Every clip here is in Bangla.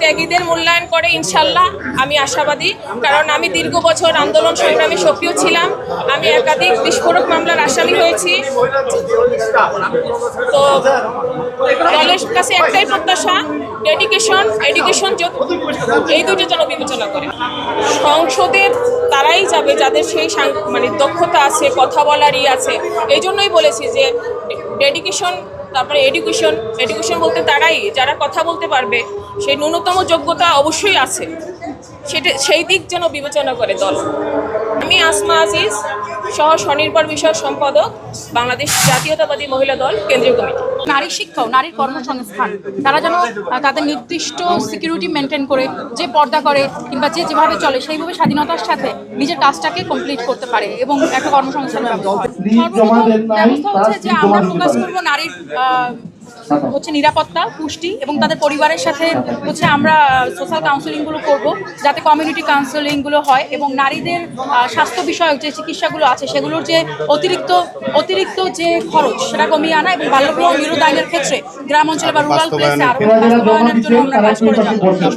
ত্যাগীদের মূল্যায়ন করে ইনশাল্লাহ, আমি আশাবাদী। কারণ আমি দীর্ঘ বছর আন্দোলন সংগ্রামে সক্রিয় ছিলাম, আমি একাধিক বিস্ফোরক মামলার আসামি হয়েছি। তো দলের কাছে একটাই প্রত্যাশা, ডেডিকেশন, এডুকেশন, এই দুটো যেন বিবেচনা করে। সংসদে তারাই যাবে যাদের সেই মানে দক্ষতা আছে, কথা বলারই আছে। এই জন্যই বলেছি যে ডেডিকেশন, তারপরে এডুকেশন বলতে তারাই যারা কথা বলতে পারবে, সেই ন্যূনতম যোগ্যতা অবশ্যই আছে, সেই দিক যেন বিবেচনা করে দল। আমি আসমা আজিজ, সহ স্বনির্ভর বিষয়ক সম্পাদক, বাংলাদেশ জাতীয়তাবাদী মহিলা দল, কেন্দ্রীয় কমিটি। নারী শিক্ষা ও নারীর কর্মসংস্থান, তারা যেন তাদের নির্দিষ্ট সিকিউরিটি মেনটেন করে, যে পর্দা করে কিংবা যে যেভাবে চলে সেইভাবে স্বাধীনতার সাথে নিজের কাজটাকে কমপ্লিট করতে পারে এবং একটা কর্মসংস্থান ব্যবস্থা হচ্ছে যে আমরা ফোকাস করবো নারীর হচ্ছে নিরাপত্তা, পুষ্টি এবং তাদের পরিবারের সাথে হচ্ছে আমরা সোশ্যাল কাউন্সেলিংগুলো করব, যাতে কমিউনিটি কাউন্সেলিংগুলো হয় এবং নারীদের স্বাস্থ্য বিষয়ক যে চিকিৎসাগুলো আছে সেগুলোর যে অতিরিক্ত যে খরচ সেটা কমিয়ে আনা এবং বাল্যবিবাহ নিরোধের ক্ষেত্রে গ্রাম অঞ্চলে বা রুরাল প্লেসে আরো বাস্তবায়নের জন্য আমরা কাজ করে যাব।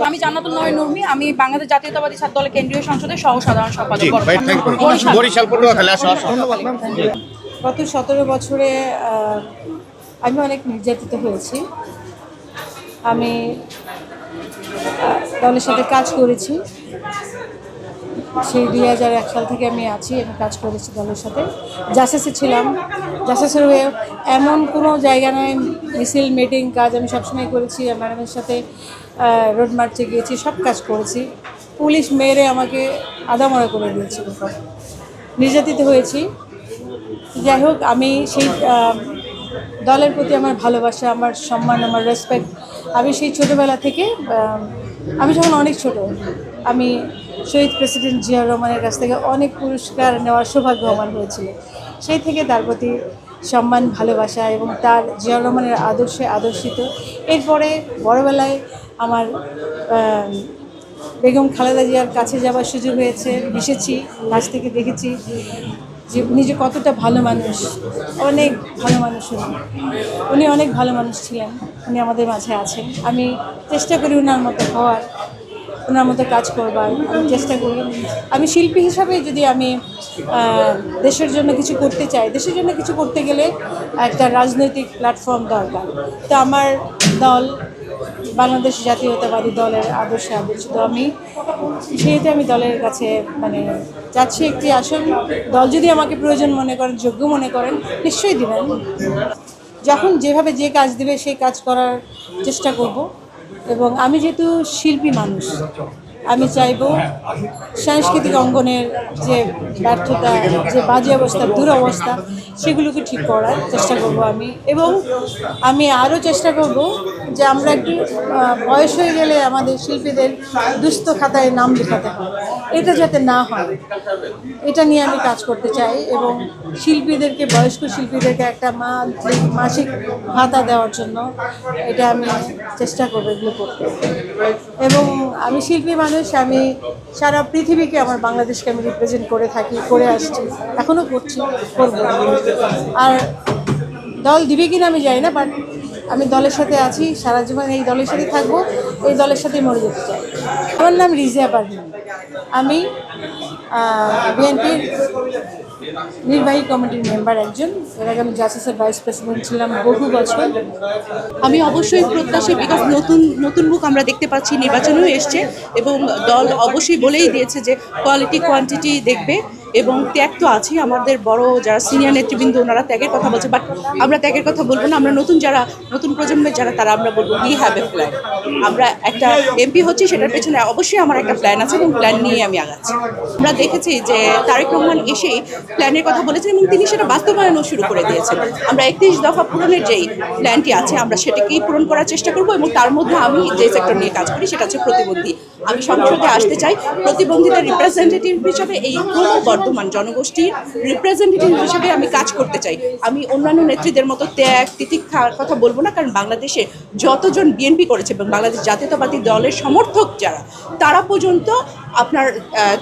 আমি জান্নাতুল নূর নুরমি, আমি বাংলাদেশ জাতীয়তাবাদী ছাত্র দলের কেন্দ্রীয় সংসদের সহ সাধারণ সম্পাদক। গত 17 বছরে আমি অনেক নির্যাতিত হয়েছি। আমি দলের সাথে কাজ করেছি, সেই 2001 সাল থেকে আমি কাজ করেছি দলের সাথে। জাসেসে ছিলাম, জাসেসের হয়ে এমন কোনো জায়গা নয়, মিছিল মিটিং কাজ আমি সবসময় করেছি। ম্যাডামের সাথে রোড মার্চে গিয়েছি, সব কাজ করেছি। পুলিশ মেরে আমাকে আদামরা করে দিয়েছিল, নির্যাতিত হয়েছি। যাই হোক, আমি সেই দলের প্রতি আমার ভালোবাসা, আমার সম্মান, আমার রেসপেক্ট, আমি সেই ছোটোবেলা থেকে, আমি যখন অনেক ছোট, আমি শহীদ প্রেসিডেন্ট জিয়াউর রহমানের কাছ থেকে অনেক পুরস্কার নেওয়ার সৌভাগ্য আমার হয়েছিল। সেই থেকে তার প্রতি সম্মান, ভালোবাসা এবং তার জিয়াউর রহমানের আদর্শে আদর্শিত। এরপরে বড়বেলায় আমার বেগম খালেদা জিয়ার কাছে যাওয়ার সুযোগ হয়েছে, মিশেছি, কাছ থেকে দেখেছি যে উনি যে কতটা ভালো মানুষ, অনেক ভালো মানুষ। উনি অনেক ভালো মানুষ ছিলেন, উনি আমাদের মাঝে আছেন। আমি চেষ্টা করি ওনার মতো হওয়ার, ওনার মতো কাজ করবার আমি চেষ্টা করি। আমি শিল্পী হিসাবে যদি আমি দেশের জন্য কিছু করতে চাই, দেশের জন্য কিছু করতে গেলে একটা রাজনৈতিক প্ল্যাটফর্ম দরকার। তো আমার দল বাংলাদেশ জাতীয়তাবাদী দলের আদর্শে আদর্শিত আমি, সেহেতু আমি দলের কাছে চাচ্ছি একটি আসন। দল যদি আমাকে প্রয়োজন মনে করেন, যোগ্য মনে করেন, নিশ্চয়ই দেবেন। যখন যেভাবে যে কাজ দেবে সেই কাজ করার চেষ্টা করব। এবং আমি যেহেতু শিল্পী মানুষ, আমি চাইব সাংস্কৃতিক অঙ্গনের যে ব্যর্থতা, যে বাজে অবস্থা, দুরবস্থা, সেগুলোকে ঠিক করার চেষ্টা করব আমি। এবং আমি আরও চেষ্টা করব যে আমরা একটু বয়স হয়ে গেলে আমাদের শিল্পীদের দুস্থ খাতায় নাম লেখাতে হয়, এটা যাতে না হয়, এটা নিয়ে আমি কাজ করতে চাই। এবং শিল্পীদেরকে, বয়স্ক শিল্পীদেরকে একটা মাসিক ভাতা দেওয়ার জন্য এটা আমি চেষ্টা করব, এগুলো করতে। এবং আমি শিল্পী মানুষ, আমি সারা পৃথিবীকে, আমার বাংলাদেশকে আমি রিপ্রেজেন্ট করে আসছি, এখনও করছি, করব। আর দল দিবে কিনা আমি জানি না, বাট আমি দলের সাথে আছি, সারা জীবন এই দলের সাথে থাকবো, এই দলের সাথেই মরে যেতে চাই। আমার নাম রিজিয়া পারভিন, আমি বিএনপির নির্বাহী কমিটির মেম্বার একজন। এর আগে আমি জাসেসের ভাইস প্রেসিডেন্ট ছিলাম বহু বছর। আমি অবশ্যই প্রত্যাশী, বিকজ নতুন মুখ আমরা দেখতে পাচ্ছি, নির্বাচনেও এসছে এবং দল অবশ্যই বলেই দিয়েছে যে কোয়ালিটি কোয়ান্টিটি দেখবে এবং ত্যাগ তো আছেই। আমাদের বড় যারা সিনিয়র নেতৃবৃন্দ ওনারা ত্যাগের কথা বলছে, বাট আমরা ত্যাগের কথা বলবো না। আমরা নতুন প্রজন্মের যারা, তারা আমরা বলবো উই হ্যাভ এ প্ল্যান। আমরা একটা এমপি হচ্ছি, সেটার পেছনে অবশ্যই আমার একটা প্ল্যান আছে এবং প্ল্যান নিয়ে আমি আগাচ্ছি। আমরা দেখেছি যে তারেক রহমান এসেই প্ল্যানের কথা বলেছেন এবং তিনি সেটা বাস্তবায়নও শুরু করে দিয়েছেন। আমরা 31 দফা পূরণের যেই প্ল্যানটি আছে, আমরা সেটাকেই পূরণ করার চেষ্টা করব। এবং তার মধ্যে আমি যে সেক্টর নিয়ে কাজ করি সেটা হচ্ছে প্রতিবন্ধী। আমি সংসদে আসতে চাই প্রতিবন্ধীদের রিপ্রেজেন্টেটিভ হিসাবে, এই ক্রমবর্ধমান বর্ধমান জনগোষ্ঠীর রিপ্রেজেন্টেটিভ হিসেবে আমি কাজ করতে চাই। আমি অন্যান্য নেত্রীদের মতো ত্যাগ তিতিক্ষার কথা বলবো না, কারণ বাংলাদেশে যতজন বিএনপি করেছে এবং বাংলাদেশ জাতীয়তাবাদী দলের সমর্থক যারা, তারা পর্যন্ত আপনার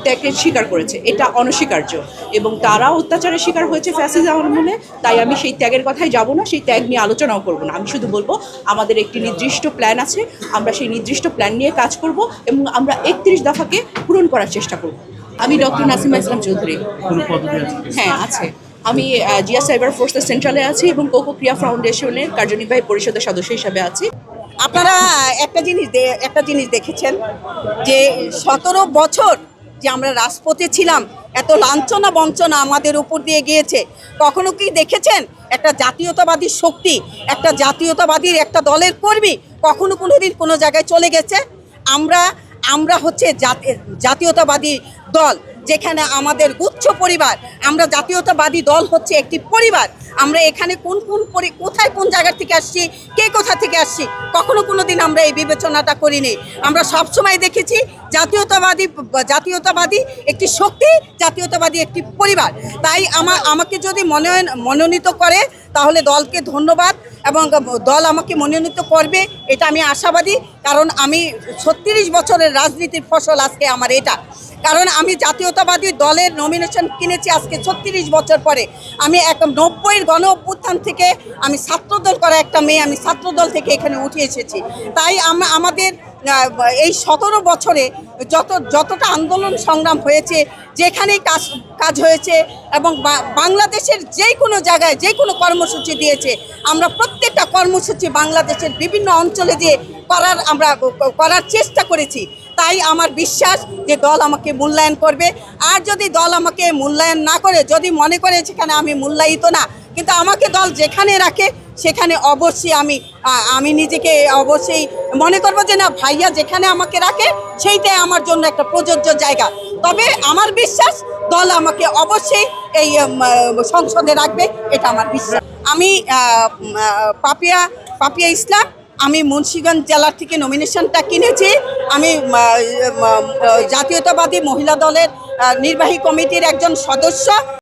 ত্যাগের স্বীকার করেছে, এটা অনস্বীকার্য। এবং তারা অত্যাচারের শিকার হয়েছে ফ্যাসিজম আমলে, তাই আমি সেই ত্যাগের কথাই যাব না, সেই ত্যাগ নিয়ে আলোচনাও করব না। আমি শুধু বলবো আমাদের একটি নির্দিষ্ট প্ল্যান আছে, আমরা সেই নির্দিষ্ট প্ল্যান নিয়ে কাজ করব এবং আমরা 31 দফাকে পূরণ করার চেষ্টা করব। আমি ডক্টর নাসিমা ইসলাম চৌধুরী। হ্যাঁ আছে, আমি জিয়া সাইবার ফোর্সের সেন্ট্রালে আছি এবং কোকো ক্রিয়া ফাউন্ডেশনের কার্যনির্বাহী পরিষদের সদস্য হিসাবে আছি। আপনারা একটা জিনিস দেখেছেন যে 17 বছর যে আমরা রাজপথে ছিলাম, এত লাঞ্ছনা বঞ্চনা আমাদের উপর দিয়ে গিয়েছে। কখনো কি দেখেছেন একটা জাতীয়তাবাদী শক্তি, একটা জাতীয়তাবাদীর একটা দলের কর্মী কখনো কোনোদিন কোনো জায়গায় চলে গেছে? আমরা হচ্ছে জাতীয়তাবাদী দল, যেখানে আমাদের গুচ্ছ পরিবার। আমরা জাতীয়তাবাদী দল হচ্ছে একটি পরিবার। আমরা এখানে কোথায় কোন জায়গা থেকে আসছি, কে কোথা থেকে আসছি, কখনো কোনো দিন আমরা এই বিবেচনাটা করিনি। আমরা সবসময় দেখেছি জাতীয়তাবাদী একটি শক্তি, জাতীয়তাবাদী একটি পরিবার। তাই আমাকে যদি মনোনীত করে তাহলে দলকে ধন্যবাদ, এবং দল আমাকে মনোনীত করবে এটা আমি আশাবাদী। কারণ আমি 36 বছরের রাজনীতির ফসল আজকে আমার এটা। কারণ আমি জাতীয়তাবাদী দলের নমিনেশন কিনেছি আজকে 36 বছর পরে। আমি 90-এর গণ অভ্যুত্থান থেকে আমি ছাত্রদল করা একটা মেয়ে, আমি ছাত্রদল থেকে এখানে উঠে এসেছি। তাই আমাদের এই 17 বছরে যতটা আন্দোলন সংগ্রাম হয়েছে, যেখানেই কাজ হয়েছে, এবং বাংলাদেশের যে কোনো জায়গায় যে কোনো কর্মসূচি দিয়েছে, আমরা প্রত্যেকটা কর্মসূচি বাংলাদেশের বিভিন্ন অঞ্চলে দিয়ে করার চেষ্টা করেছি। তাই আমার বিশ্বাস যে দল আমাকে মূল্যায়ন করবে। আর যদি দল আমাকে মূল্যায়ন না করে, যদি মনে করে সেখানে আমি মূল্যায়িত না, কিন্তু আমাকে দল যেখানে রাখে সেখানে অবশ্যই আমি নিজেকে অবশ্যই মনে করবো যে না, ভাইয়া যেখানে আমাকে রাখে সেইটাই আমার জন্য একটা প্রযোজ্য জায়গা। তবে আমার বিশ্বাস দল আমাকে অবশ্যই এই সংসদে রাখবে, এটা আমার বিশ্বাস। আমি পাপিয়া ইসলাম, আমি মুন্সিগঞ্জ জেলার থেকে নমিনেশনটা কিনেছি। আমি জাতীয়তাবাদী মহিলা দলের নির্বাহী কমিটির একজন সদস্য।